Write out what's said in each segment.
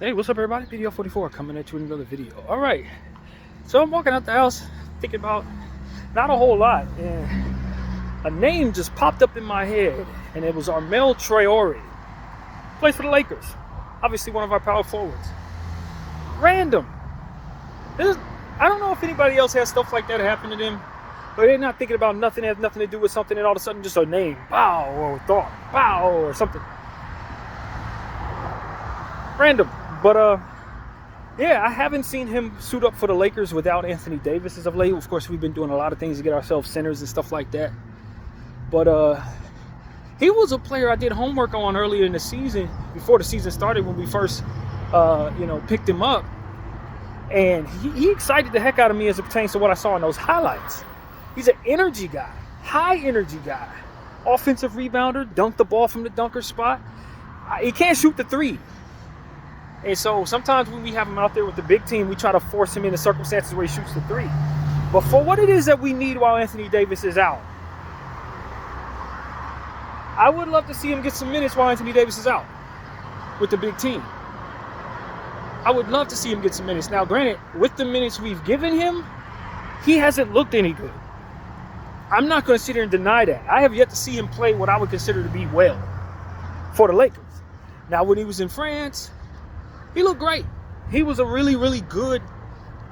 Hey, what's up, everybody? PDL44 coming at you with another video. All right, so I'm walking out the house thinking about not a whole lot, and a name just popped up in my head, and it was Armel Traore. Plays for the Lakers, obviously one of our power forwards. Random. I don't know if anybody else has stuff like that happen to them, but they're not thinking about nothing, has nothing to do with something, and all of a sudden just a name, bow, or thought, bow, or something. Random. But yeah, I haven't seen him suit up for the Lakers without Anthony Davis as of late. Of course, we've been doing a lot of things to get ourselves centers and stuff like that. But he was a player I did homework on earlier in the season, before the season started, when we first picked him up. And he excited the heck out of me as it pertains to what I saw in those highlights. He's an energy guy, high energy guy, offensive rebounder, dunked the ball from the dunker spot. He can't shoot the three. And so sometimes when we have him out there with the big team, we try to force him into circumstances where he shoots the three. But for what it is that we need while Anthony Davis is out, I would love to see him get some minutes while Anthony Davis is out with the big team. I would love to see him get some minutes. Now, granted, with the minutes we've given him, he hasn't looked any good. I'm not going to sit here and deny that. I have yet to see him play what I would consider to be well for the Lakers. Now, when he was in France, he looked great. He was a really, really good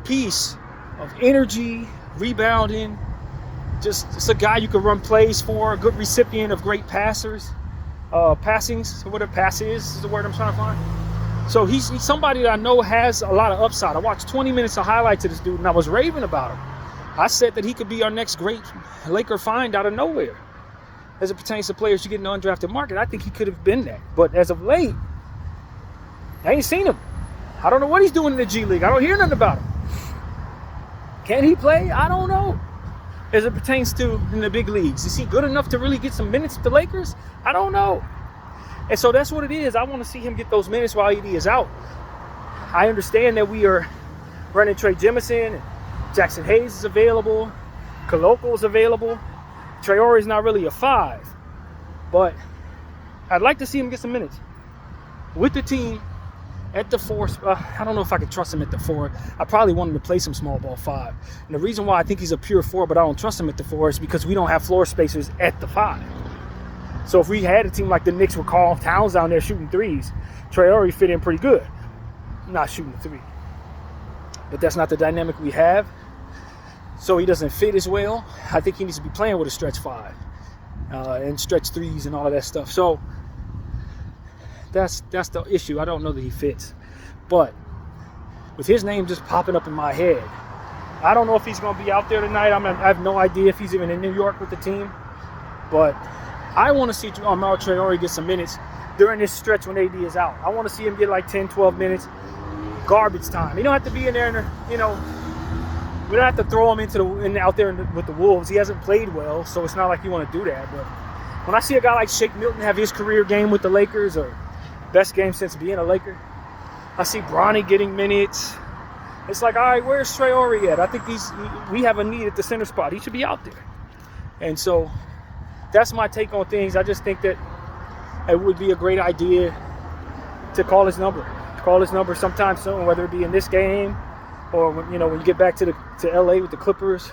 piece of energy, rebounding, just a guy you could run plays for, a good recipient of great passers, passings. So what a pass is the word I'm trying to find. So he's somebody that I know has a lot of upside. I watched 20 minutes of highlights of this dude, and I was raving about him. I said that he could be our next great Laker find out of nowhere. As it pertains to players you get in the undrafted market, I think he could have been that. But as of late, I ain't seen him. I don't know what he's doing in the G League. I don't hear nothing about him. Can he play? I don't know. As it pertains to in the big leagues, is he good enough to really get some minutes with the Lakers? I don't know. And so that's what it is. I want to see him get those minutes while AD is out. I understand that we are running Trey Jemison, and Jackson Hayes is available, Koloko is available. Traore is not really a 5, but I'd like to see him get some minutes with the team. At the 4, I don't know if I could trust him at the 4. I probably want him to play some small ball 5. And the reason why I think he's a pure 4, but I don't trust him at the 4, is because we don't have floor spacers at the 5. So if we had a team like the Knicks with Karl Towns down there shooting threes, Traore fit in pretty good. Not shooting the 3. But that's not the dynamic we have. So he doesn't fit as well. I think he needs to be playing with a stretch 5 and stretch 3s and all of that stuff. So that's the issue. I don't know that he fits. But with his name just popping up in my head, I don't know if he's going to be out there tonight. I have no idea if he's even in New York with the team. But I want to see Armel Traore get some minutes during this stretch when AD is out. I want to see him get like 10, 12 minutes. Garbage time. He don't have to be in there, we don't have to throw him out there with the Wolves. He hasn't played well, so it's not like you want to do that. But when I see a guy like Shake Milton have his career game with the Lakers, or best game since being a Laker, I see Bronny getting minutes. It's like, all right, where's Traore at? I think we have a need at the center spot. He should be out there. And so that's my take on things. I just think that it would be a great idea to call his number. Sometime soon, whether it be in this game or when you get back to LA with the Clippers.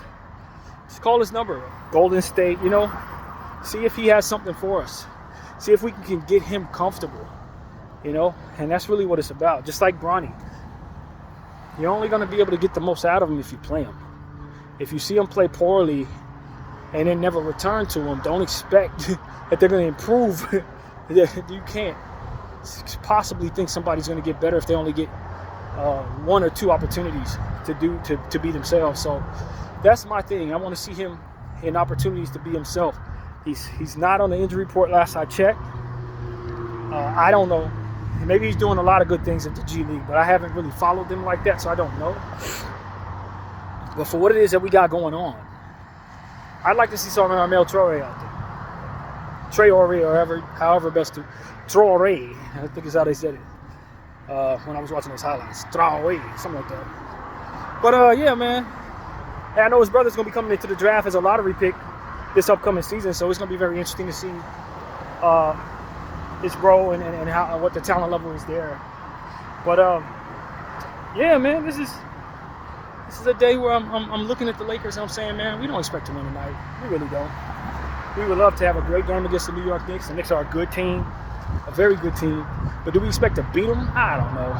Just call his number. Golden State, see if he has something for us. See if we can get him comfortable. And that's really what it's about. Just like Bronny, you're only going to be able to get the most out of him if you play him. If you see him play poorly and then never return to him, don't expect that they're going to improve. You can't possibly think somebody's going to get better if they only get 1 or 2 opportunities to be themselves. So that's my thing. I want to see him in opportunities to be himself. He's not on the injury report last I checked. I don't know. Maybe he's doing a lot of good things at the G League, but I haven't really followed them like that, so I don't know. But for what it is that we got going on, I'd like to see some Armel Traore out there. Traore, or however best to. Traore, I think is how they said it when I was watching those highlights. Traore, something like that. But yeah, man. And I know his brother's going to be coming into the draft as a lottery pick this upcoming season, so it's going to be very interesting to see his role and how what the talent level is there. But yeah, man, this is a day where I'm looking at the Lakers and I'm saying, man, we don't expect to win tonight. We really don't. We would love to have a great game against the New York Knicks. The Knicks are a good team, a very good team. But do we expect to beat them? I don't know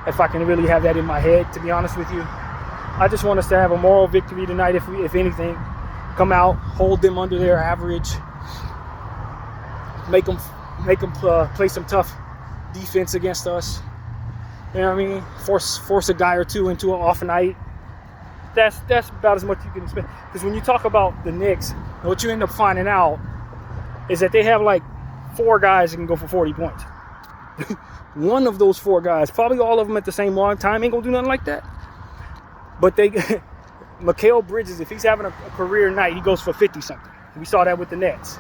if I can really have that in my head, to be honest with you. I just want us to have a moral victory tonight, if anything. Come out, hold them under their average, make them play some tough defense against us. You know what I mean? Force a guy or two into an off night. That's about as much you can expect. Because when you talk about the Knicks, what you end up finding out is that they have like 4 guys that can go for 40 points. One of those 4 guys, probably all of them at the same time, ain't gonna do nothing like that. But Mikal Bridges, if he's having a career night, he goes for 50-something. We saw that with the Nets.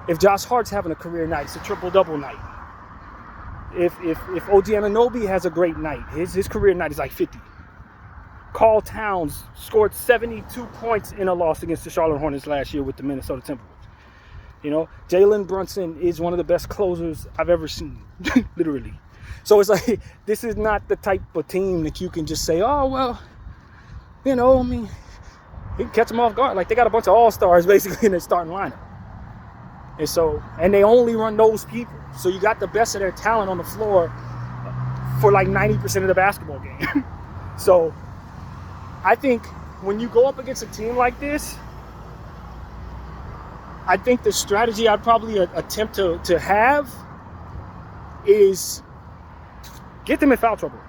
If Josh Hart's having a career night, it's a triple-double night. If OG Anunoby has a great night, his career night is like 50. Karl Towns scored 72 points in a loss against the Charlotte Hornets last year with the Minnesota Timberwolves. You know, Jalen Brunson is one of the best closers I've ever seen, literally. So it's like, this is not the type of team that you can just say, oh, well, you know, I mean, he can catch them off guard. Like, they got a bunch of all-stars basically in their starting lineup. And they only run those people. So you got the best of their talent on the floor for like 90% of the basketball game. So I think when you go up against a team like this, I think the strategy I'd probably attempt to have is get them in foul trouble.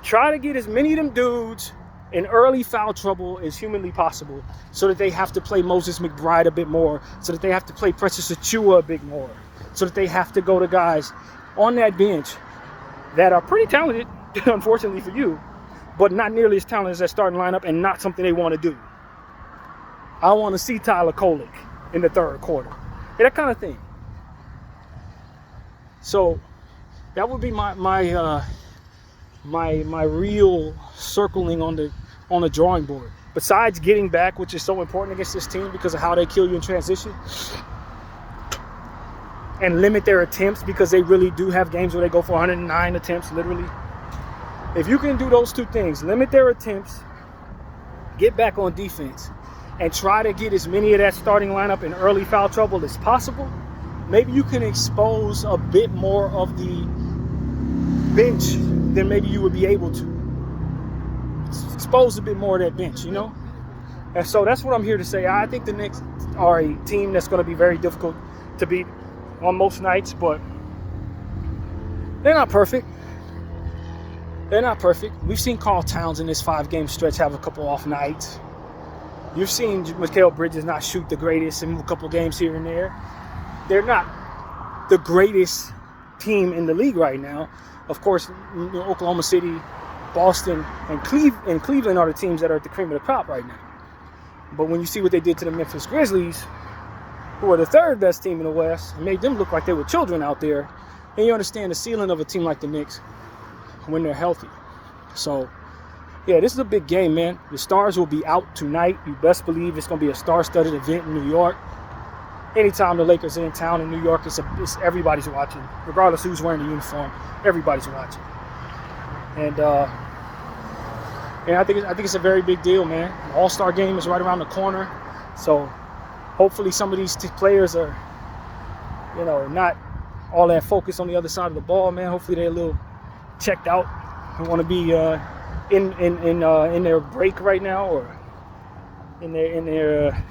Try to get as many of them dudes in early foul trouble as humanly possible so that they have to play Moses McBride a bit more, so that they have to play Precious Achiuwa a bit more, so that they have to go to guys on that bench that are pretty talented, unfortunately for you, but not nearly as talented as that starting lineup and not something they want to do. I want to see Tyler Kolek in the third quarter. Yeah, that kind of thing. So that would be my real circling on the drawing board. Besides getting back, which is so important against this team because of how they kill you in transition, and limit their attempts because they really do have games where they go for 109 attempts, literally. If you can do those 2 things, limit their attempts, get back on defense, and try to get as many of that starting lineup in early foul trouble as possible, maybe you can expose a bit more of the bench than maybe you would be able to. Expose a bit more of that bench, you know? And so that's what I'm here to say. I think the Knicks are a team that's going to be very difficult to beat on most nights, but they're not perfect. They're not perfect. We've seen Karl Towns in this 5-game stretch have a couple off nights. You've seen Mikal Bridges not shoot the greatest in a couple games here and there. They're not the greatest team in the league right now. Of course, Oklahoma City, Boston, and Cleveland are the teams that are at the cream of the crop right now. But when you see what they did to the Memphis Grizzlies, who are the 3rd best team in the West, and made them look like they were children out there, and you understand the ceiling of a team like the Knicks when they're healthy. So, yeah, this is a big game, man. The stars will be out tonight. You best believe it's going to be a star-studded event in New York. Anytime the Lakers are in town in New York, it's everybody's watching. Regardless who's wearing the uniform, everybody's watching. And I think it's a very big deal, man. The All-Star game is right around the corner. So hopefully some of these players are, you know, not all that focused on the other side of the ball, man. Hopefully they're a little checked out and want to be in their break right now, or in their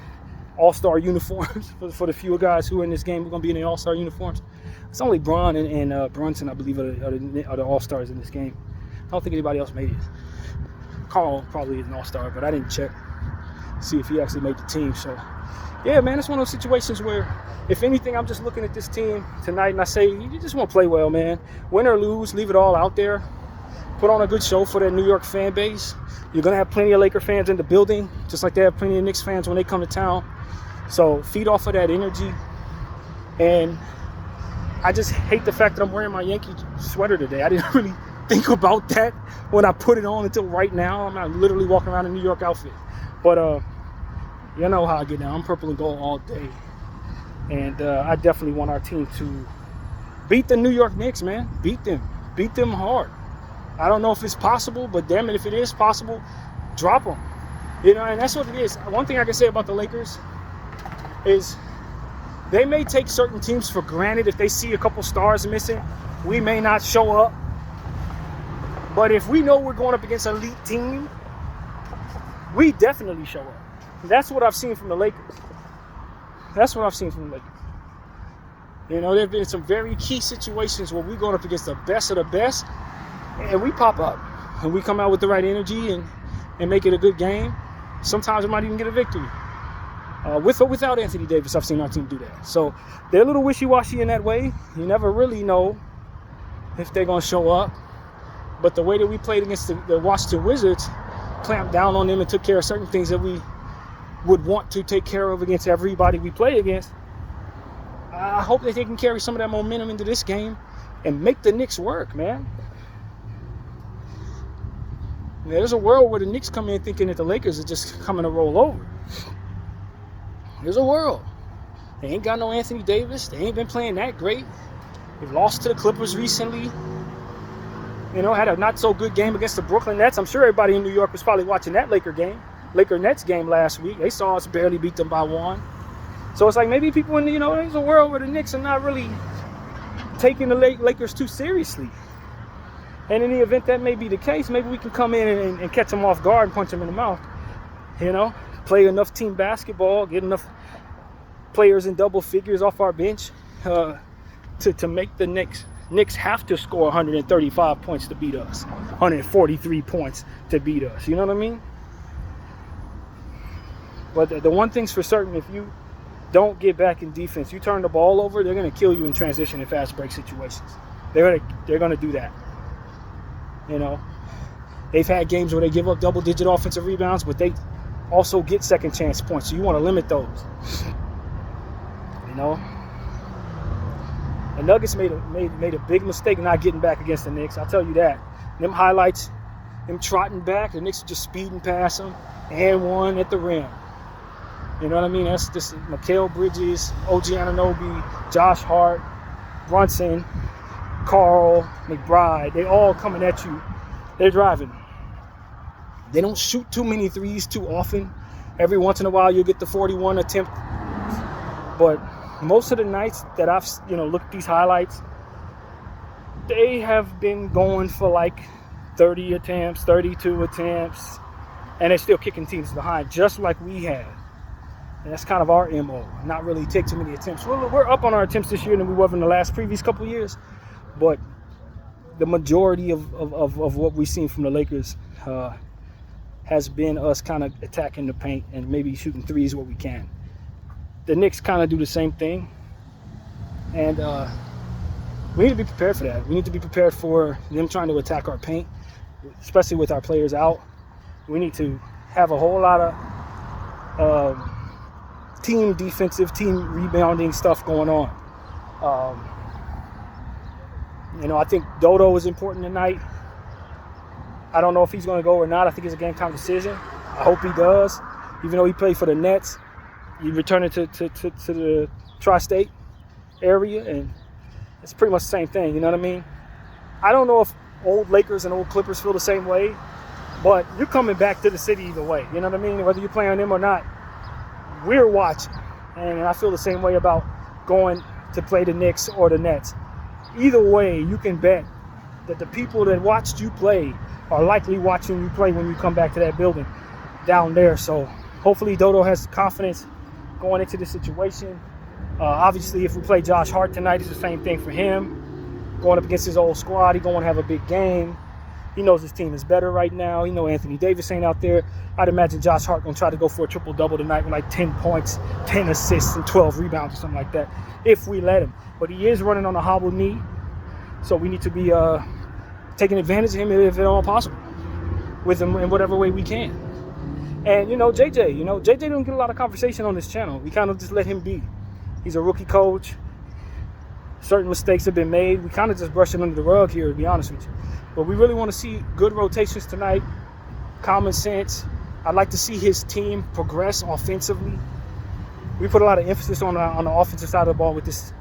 All-Star uniforms for the few guys who are in this game. We're going to be in the All-Star uniforms. It's only Braun and Brunson, I believe, are the All-Stars in this game. I don't think anybody else made it. Karl probably is an All-Star, but I didn't check to see if he actually made the team. So, yeah, man, it's one of those situations where, if anything, I'm just looking at this team tonight and I say, you just want to play well, man. Win or lose, leave it all out there. Put on a good show for that New York fan base. You're going to have plenty of Laker fans in the building, just like they have plenty of Knicks fans when they come to town. So feed off of that energy. And I just hate the fact that I'm wearing my Yankee sweater today. I didn't really think about that when I put it on until right now. I'm not literally walking around in a New York outfit. But you know how I get down. I'm purple and gold all day. And I definitely want our team to Beat the New York Knicks, man. Beat them. Beat them hard. I don't know if it's possible, but damn it, if it is possible, drop them. You know, and that's what it is. One thing I can say about the Lakers is they may take certain teams for granted. If they see a couple stars missing, we may not show up. But if we know we're going up against an elite team, we definitely show up. That's what I've seen from the Lakers. That's what I've seen from the Lakers. You know, there have been some very key situations where we're going up against the best of the best, and we pop up. And we come out with the right energy and make it a good game. Sometimes we might even get a victory. With or without Anthony Davis, I've seen our team do that. So they're a little wishy-washy in that way. You never really know if they're going to show up. But the way that we played against the Washington Wizards, clamped down on them and took care of certain things that we would want to take care of against everybody we play against. I hope that they can carry some of that momentum into this game and make the Knicks work, man. There's a world where the Knicks come in thinking that the Lakers are just coming to roll over. There's a world. They ain't got no Anthony Davis. They ain't been playing that great. They've lost to the Clippers recently. You know, had a not-so-good game against the Brooklyn Nets. I'm sure everybody in New York was probably watching that Laker-Nets game last week. They saw us barely beat them by 1. So it's like maybe people in, you know, there's a world where the Knicks are not really taking the Lakers too seriously. And in the event that may be the case, maybe we can come in and catch them off guard and punch them in the mouth. You know, play enough team basketball, get enough players in double figures off our bench to make the Knicks have to score 135 points to beat us, 143 points to beat us. You know what I mean? But the one thing's for certain, if you don't get back in defense, you turn the ball over, they're going to kill you in transition and fast break situations. They're going to do that. You know, they've had games where they give up double-digit offensive rebounds, but they also get second chance points. So you want to limit those. You know, the Nuggets made a big mistake not getting back against the Knicks. I'll tell you that. Them highlights, them trotting back, the Knicks are just speeding past them, and one at the rim. You know what I mean? That's just Mikal Bridges, OG Anunoby, Josh Hart, Brunson, Carl, McBride. They all coming at you. They're driving. They don't shoot too many threes too often. Every once in a while you'll get the 41 attempt. But most of the nights that I've, looked at these highlights, they have been going for like 30 attempts, 32 attempts, and they're still kicking teams behind just like we had. And that's kind of our MO, not really take too many attempts. We're up on our attempts this year than we were in the previous couple of years, but the majority of what we've seen from the Lakers has been us kind of attacking the paint and maybe shooting threes where we can. The Knicks kind of do the same thing, and we need to be prepared for that. We need to be prepared for them trying to attack our paint, especially with our players out. We need to have a whole lot of team defensive, team rebounding stuff going on. I think Dodo is important tonight. I don't know if he's going to go or not. I think it's a game-time decision. I hope he does. Even though he played for the Nets, he returned to the tri-state area, and it's pretty much the same thing. You know what I mean? I don't know if old Lakers and old Clippers feel the same way, but you're coming back to the city either way. You know what I mean? Whether you play on them or not, we're watching. And I feel the same way about going to play the Knicks or the Nets. Either way, you can bet that the people that watched you play are likely watching you play when you come back to that building down there. So hopefully Dodo has confidence going into the situation. Obviously, if we play Josh Hart tonight, it's the same thing for him. Going up against his old squad, he's going to have a big game. He knows his team is better right now. He knows Anthony Davis ain't out there. I'd imagine Josh Hart going to try to go for a triple-double tonight with like 10 points, 10 assists, and 12 rebounds or something like that, if we let him. But he is running on a hobbled knee, so we need to be taking advantage of him if at all possible with him in whatever way we can. And, JJ don't get a lot of conversation on this channel. We kind of just let him be. He's a rookie coach. Certain mistakes have been made. We kind of just brush it under the rug here, to be honest with you. But we really want to see good rotations tonight, common sense. I'd like to see his team progress offensively. We put a lot of emphasis on the offensive side of the ball with this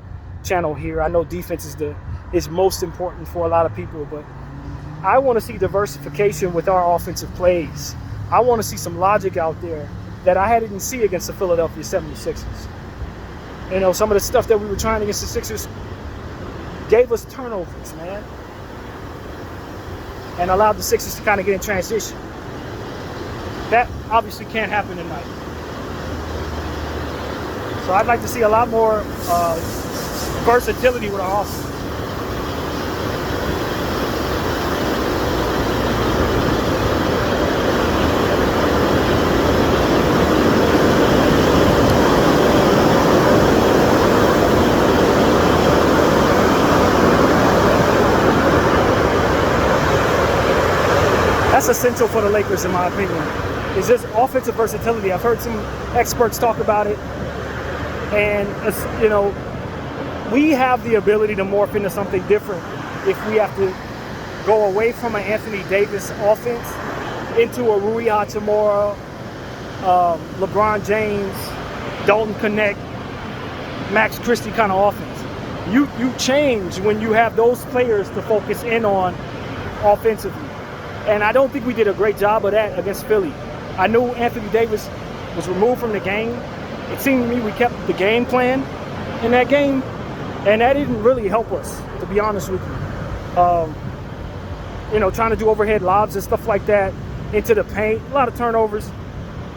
channel here. I know defense is most important for a lot of people, but I want to see diversification with our offensive plays. I want to see some logic out there that I didn't see against the Philadelphia 76ers. You know, some of the stuff that we were trying against the Sixers gave us turnovers, man, and allowed the Sixers to kind of get in transition. That obviously can't happen tonight. So I'd like to see a lot more versatility with our offense. That's essential for the Lakers, in my opinion. It's just offensive versatility. I've heard some experts talk about it, and you know, we have the ability to morph into something different if we have to go away from an Anthony Davis offense into a Rui Hachimura, LeBron James, Dalton Connect, Max Christie kind of offense. You change when you have those players to focus in on offensively. And I don't think we did a great job of that against Philly. I knew Anthony Davis was removed from the game. It seemed to me we kept the game plan in that game, and that didn't really help us, to be honest with you. You know, trying to do overhead lobs and stuff like that into the paint, a lot of turnovers.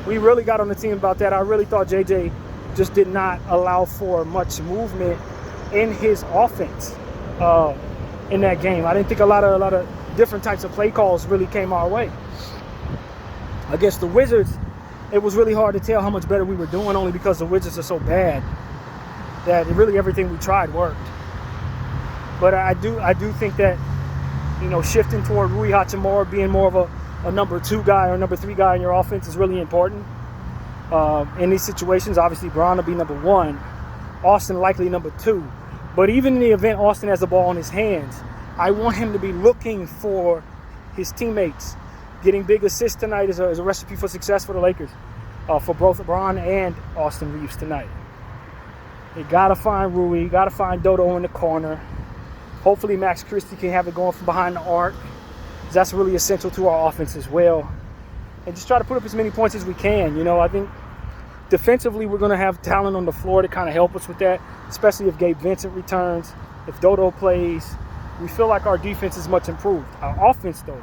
We really got on the team about that. I really thought JJ just did not allow for much movement in his offense in that game. I didn't think a lot of different types of play calls really came our way. Against the Wizards, it was really hard to tell how much better we were doing, only because the Wizards are so bad that really everything we tried worked. But I do think that, you know, shifting toward Rui Hachimura, being more of a number 2 guy or number 3 guy in your offense is really important. In these situations, obviously Bron will be number 1, Austin likely number 2. But even in the event Austin has the ball in his hands, I want him to be looking for his teammates. Getting big assists tonight is a recipe for success for the Lakers, for both LeBron and Austin Reeves tonight. You gotta find Rui, gotta find Dodo in the corner. Hopefully Max Christie can have it going from behind the arc. That's really essential to our offense as well. And just try to put up as many points as we can. You know, I think defensively we're gonna have talent on the floor to kind of help us with that, especially if Gabe Vincent returns, if Dodo plays. We feel like our defense is much improved. Our offense, though,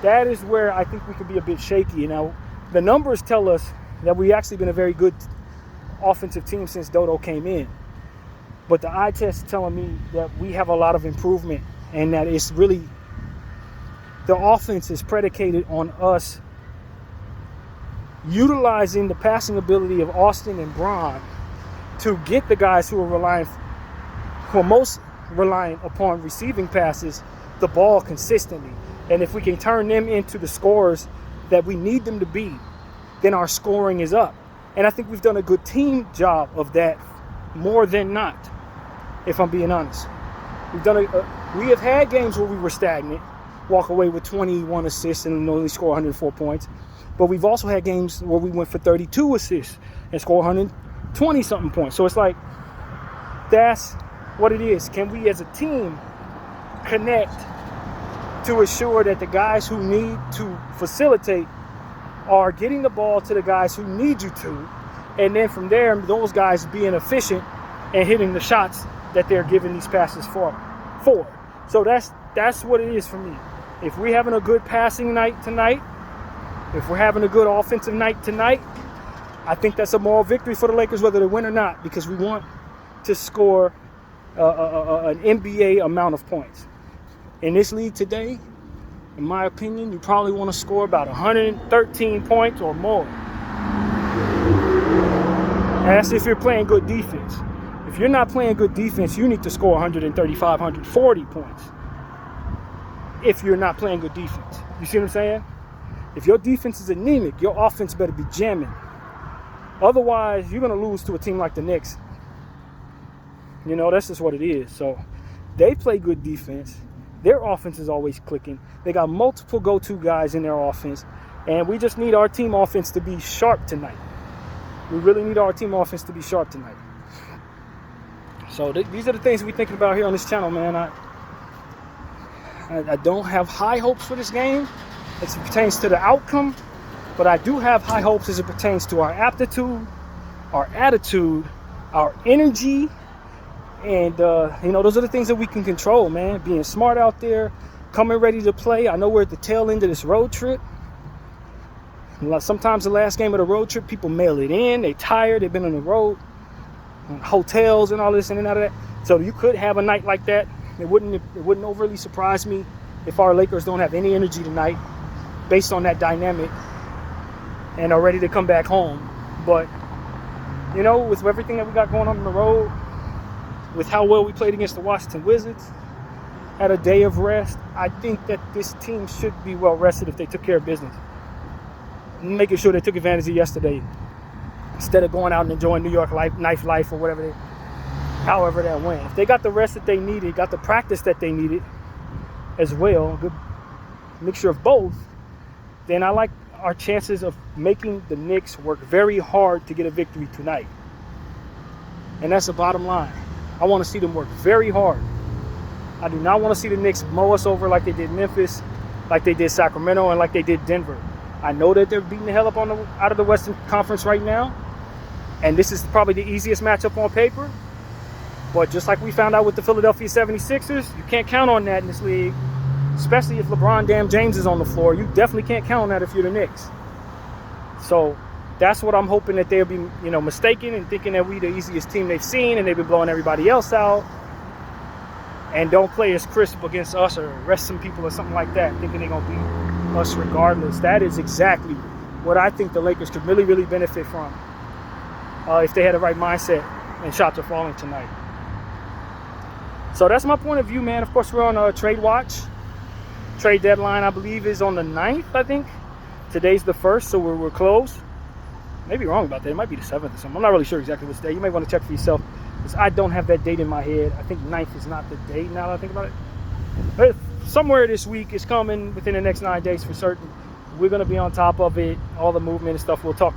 that is where I think we could be a bit shaky. Now, the numbers tell us that we've actually been a very good offensive team since Dodo came in. But the eye test is telling me that we have a lot of improvement, and that it's really, the offense is predicated on us utilizing the passing ability of Austin and Bron to get the guys who are most reliant upon receiving passes, the ball consistently. And if we can turn them into the scorers that we need them to be, then our scoring is up. And I think we've done a good team job of that more than not, if I'm being honest. We have had games where we were stagnant, walk away with 21 assists and only score 104 points. But we've also had games where we went for 32 assists and score 120-something points. So it's like, that's what it is. Can we as a team connect to assure that the guys who need to facilitate are getting the ball to the guys who need you to, and then from there, those guys being efficient and hitting the shots that they're giving these passes for. So that's what it is for me. If we're having a good passing night tonight, if we're having a good offensive night tonight, I think that's a moral victory for the Lakers, whether they win or not, because we want to score an NBA amount of points. In this league today, in my opinion, you probably want to score about 113 points or more. And that's if you're playing good defense. If you're not playing good defense, you need to score 135, 140 points. If you're not playing good defense. You see what I'm saying? If your defense is anemic, your offense better be jamming. Otherwise, you're going to lose to a team like the Knicks. You know, that's just what it is. So they play good defense. Their offense is always clicking. They got multiple go-to guys in their offense. And we just need our team offense to be sharp tonight. We really need our team offense to be sharp tonight. So these are the things we're thinking about here on this channel, man. I don't have high hopes for this game as it pertains to the outcome, but I do have high hopes as it pertains to our aptitude, our attitude, our energy, and those are the things that we can control, man. Being smart out there, coming ready to play. I know we're at the tail end of this road trip. Sometimes the last game of the road trip, people mail it in. They tired. They've been on the road, hotels and all this and out of that. So you could have a night like that. It wouldn't overly surprise me if our Lakers don't have any energy tonight, based on that dynamic, and are ready to come back home. But with everything that we got going on the road, with how well we played against the Washington Wizards, had a day of rest, I think that this team should be well rested if they took care of business. Making sure they took advantage of yesterday instead of going out and enjoying New York nightlife or however that went. If they got the rest that they needed, got the practice that they needed as well, a good mixture of both, then I like our chances of making the Knicks work very hard to get a victory tonight. And that's the bottom line. I want to see them work very hard. I do not want to see the Knicks mow us over like they did Memphis, like they did Sacramento, and like they did Denver. I know that they're beating the hell up out of the Western Conference right now, and this is probably the easiest matchup on paper. But just like we found out with the Philadelphia 76ers, you can't count on that in this league, especially if LeBron damn James is on the floor. You definitely can't count on that if you're the Knicks. So that's what I'm hoping, that they'll be, mistaken and thinking that we the easiest team they've seen and they've been blowing everybody else out. And don't play as crisp against us or rest some people or something like that, thinking they're going to beat us regardless. That is exactly what I think the Lakers could really, really benefit from if they had the right mindset and shots are falling tonight. So that's my point of view, man. Of course, we're on trade watch. Trade deadline, I believe, is on the 9th, I think. Today's the 1st, so we're close. Maybe wrong about that. It might be the 7th or something. I'm not really sure exactly which day. You may want to check for yourself, because I don't have that date in my head. I think 9th is not the date now that I think about it. But somewhere this week is coming within the next 9 days for certain. We're going to be on top of it, all the movement and stuff. We'll talk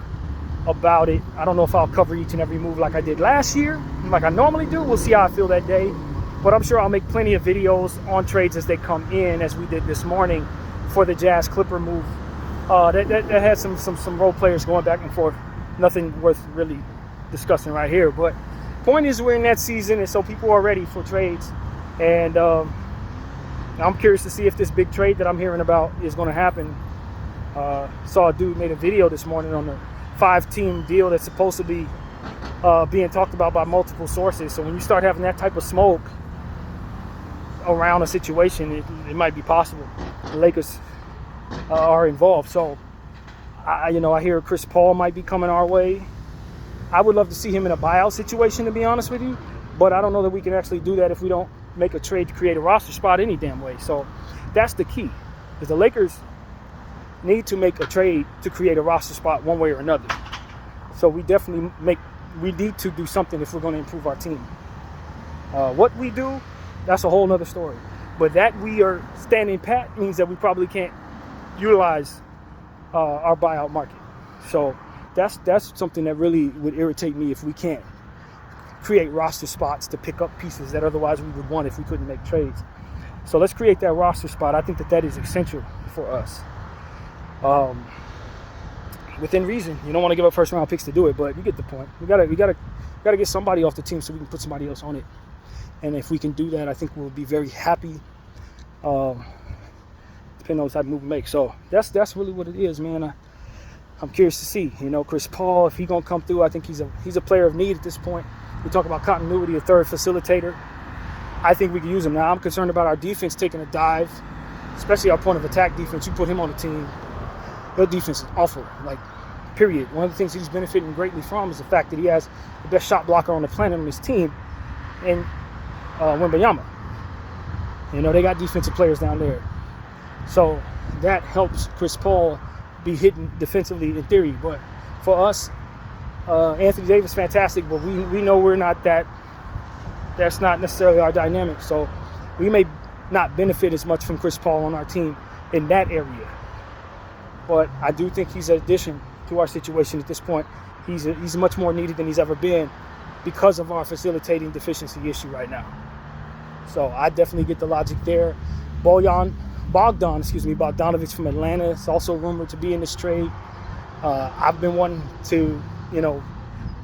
about it. I don't know if I'll cover each and every move like I did last year, like I normally do. We'll see how I feel that day. But I'm sure I'll make plenty of videos on trades as they come in, as we did this morning for the Jazz Clipper move. That had some role players going back and forth. Nothing worth really discussing right here. But point is, we're in that season, and so people are ready for trades. And I'm curious to see if this big trade that I'm hearing about is going to happen. Saw a dude made a video this morning on the 5-team deal that's supposed to be being talked about by multiple sources. So when you start having that type of smoke around a situation, it might be possible the Lakers are involved. So I hear Chris Paul might be coming our way. I would love to see him in a buyout situation, to be honest with you, but I don't know that we can actually do that if we don't make a trade to create a roster spot any damn way. So that's the key, because the Lakers need to make a trade to create a roster spot one way or another. So we need to do something if we're going to improve our team. What we do, that's a whole nother story. But that we are standing pat means that we probably can't utilize our buyout market. So that's something that really would irritate me if we can't create roster spots to pick up pieces that otherwise we would want if we couldn't make trades. So let's create that roster spot. I think that is essential for us. Within reason. You don't want to give up first round picks to do it, but you get the point. We gotta get somebody off the team so we can put somebody else on it. And if we can do that, I think we'll be very happy. Depending on what type of move we make. So that's really what it is, man. I'm curious to see, Chris Paul, if he's gonna come through. I think he's a player of need at this point. We talk about continuity, a third facilitator. I think we can use him. Now I'm concerned about our defense taking a dive, especially our point of attack defense. You put him on the team, their defense is awful. Period. One of the things he's benefiting greatly from is the fact that he has the best shot blocker on the planet on his team, and Wembanyama. They got defensive players down there. So that helps Chris Paul be hitting defensively in theory. But for us, Anthony Davis, fantastic, but we know we're not that. That's not necessarily our dynamic. So we may not benefit as much from Chris Paul on our team in that area. But I do think he's an addition to our situation at this point. He's much more needed than he's ever been. because of our facilitating deficiency issue right now. So I definitely get the logic there. Bogdanovich from Atlanta is also rumored to be in this trade. I've been wanting to,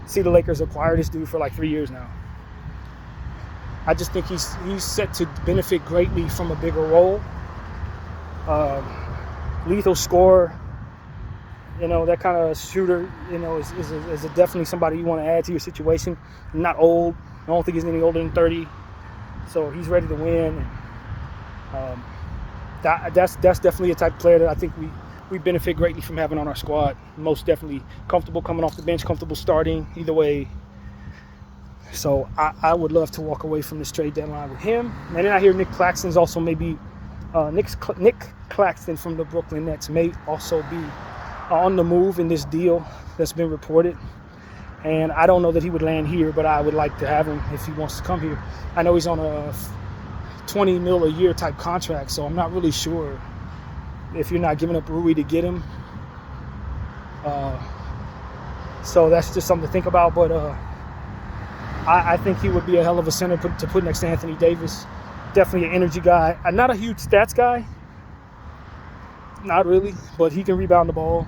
see the Lakers acquire this dude for like 3 years now. I just think he's set to benefit greatly from a bigger role. Lethal scorer, that kind of shooter, is definitely somebody you want to add to your situation. Not old. I don't think he's any older than 30. So he's ready to win. And, that's definitely a type of player that I think we benefit greatly from having on our squad. Most definitely comfortable coming off the bench, comfortable starting, either way. So I would love to walk away from this trade deadline with him. And then I hear Nick Claxton's also maybe Nick Claxton from the Brooklyn Nets may also be on the move in this deal that's been reported. And I don't know that he would land here, but I would like to have him if he wants to come here. I know he's on a $20 million a year type contract, so I'm not really sure if you're not giving up Rui to get him. So that's just something to think about. But I think he would be a hell of a center to put next to Anthony Davis. Definitely an energy guy. Not a huge stats guy. Not really, but he can rebound the ball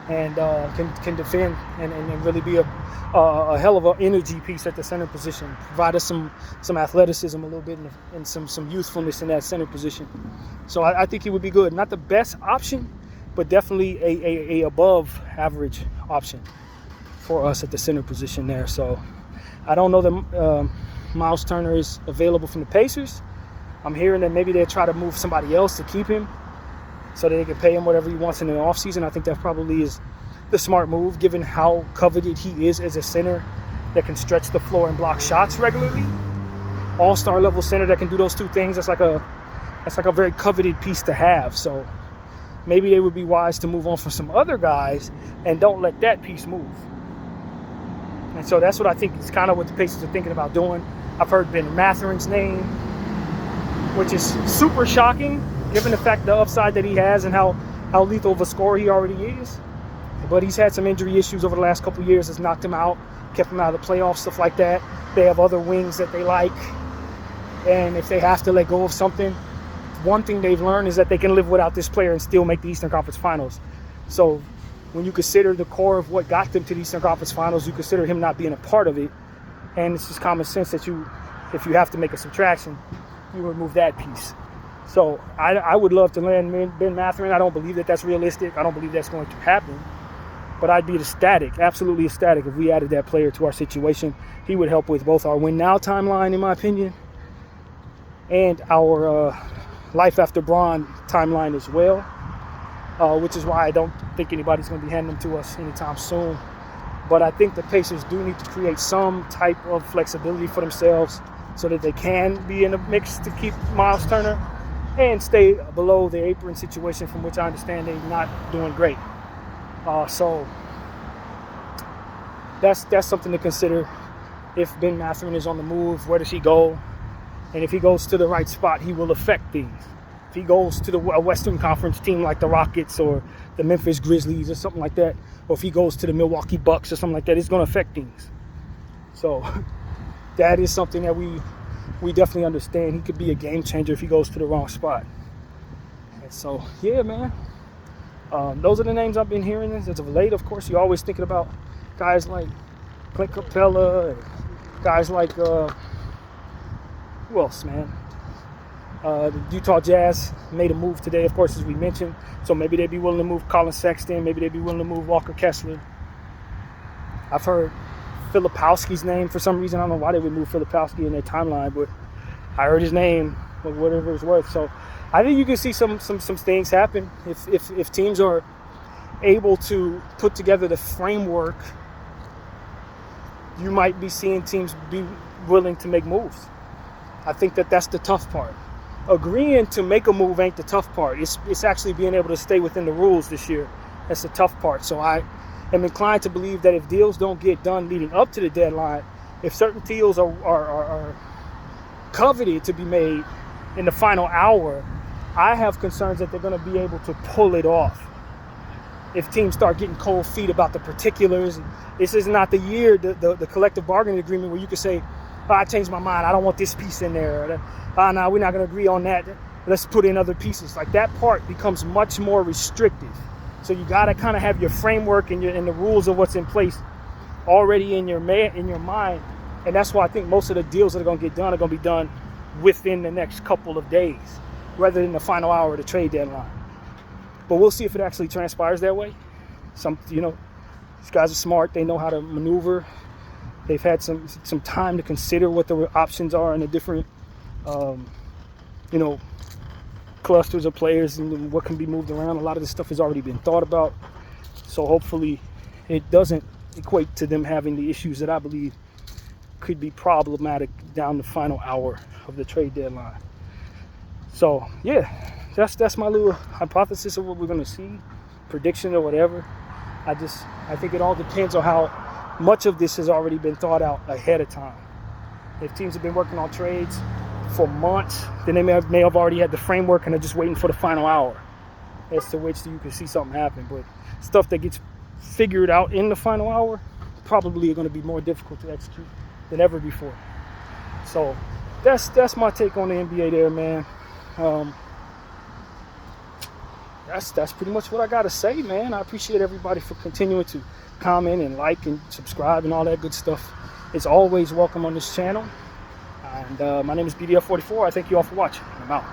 and can defend and really be a hell of an energy piece at the center position. Provide us some athleticism a little bit and some youthfulness in that center position. So I think he would be good. Not the best option, but definitely a above average option for us at the center position there. So I don't know that Miles Turner is available from the Pacers. I'm hearing that maybe they'll try to move somebody else to keep him so that they can pay him whatever he wants in the offseason. I think that probably is the smart move, given how coveted he is as a center that can stretch the floor and block shots regularly. All-star level center that can do those two things. That's like a very coveted piece to have. So maybe they would be wise to move on from some other guys and don't let that piece move. And so that's what I think is kind of what the Pacers are thinking about doing. I've heard Ben Matherin's name, which is super shocking given the fact the upside that he has and how lethal of a scorer he already is. But he's had some injury issues over the last couple of years that's knocked him out, kept him out of the playoffs, stuff like that. They have other wings that they like. And if they have to let go of something, one thing they've learned is that they can live without this player and still make the Eastern Conference Finals. So when you consider the core of what got them to the Eastern Conference Finals, you consider him not being a part of it. And it's just common sense that if you have to make a subtraction, you remove that piece. So I would love to land Ben Mathurin. I don't believe that that's realistic. I don't believe that's going to happen. But I'd be ecstatic, absolutely ecstatic, if we added that player to our situation. He would help with both our win now timeline, in my opinion, and our life after Bron timeline as well, which is why I don't think anybody's going to be handing them to us anytime soon. But I think the Pacers do need to create some type of flexibility for themselves so that they can be in the mix to keep Miles Turner and stay below the apron situation, from which I understand they're not doing great. So that's something to consider. If Ben Mathurin is on the move, where does he go? And if he goes to the right spot, he will affect things. If he goes to a Western Conference team like the Rockets or the Memphis Grizzlies or something like that, or if he goes to the Milwaukee Bucks or something like that, it's going to affect things. So that is something that we definitely understand. He could be a game changer if he goes to the wrong spot. And so, yeah, man. Those are the names I've been hearing as of late. Of course, you're always thinking about guys like Clint Capella, and guys like, who else, man? The Utah Jazz made a move today, of course, as we mentioned. So maybe they'd be willing to move Colin Sexton. Maybe they'd be willing to move Walker Kessler. I've heard Filipowski's name for some reason. I don't know why they would move Filipowski in their timeline, but I heard his name, whatever it's worth. So I think you can see some things happen if teams are able to put together the framework. You might be seeing teams be willing to make moves. I think that's the tough part. Agreeing to make a move ain't the tough part. It's actually being able to stay within the rules this year. That's the tough part. So I am inclined to believe that if deals don't get done leading up to the deadline, if certain deals are coveted to be made in the final hour, I have concerns that they're going to be able to pull it off. if teams start getting cold feet about the particulars. This is not the year, the collective bargaining agreement, where you can say, oh, I changed my mind, I don't want this piece in there. No, we're not going to agree on that. Let's put in other pieces. Like, that part becomes much more restrictive. So you got to kind of have your framework and the rules of what's in place already in your mind. And that's why I think most of the deals that are going to get done are going to be done within the next couple of days, rather than the final hour of the trade deadline. But we'll see if it actually transpires that way. These guys are smart. They know how to maneuver. They've had some time to consider what the options are and the different, clusters of players and what can be moved around. A lot of this stuff has already been thought about. So hopefully it doesn't equate to them having the issues that I believe could be problematic down the final hour of the trade deadline. So yeah, that's my little hypothesis of what we're going to see, prediction or whatever. I think it all depends on how much of this has already been thought out ahead of time. If teams have been working on trades for months, then they may have already had the framework and are just waiting for the final hour as to which you can see something happen. But stuff that gets figured out in the final hour probably are going to be more difficult to execute than ever before. So that's my take on the NBA there, man. That's pretty much what I gotta say, man. I appreciate everybody for continuing to comment and like and subscribe and all that good stuff. It's always welcome on this channel. And my name is BDF44. I thank you all for watching. I'm out.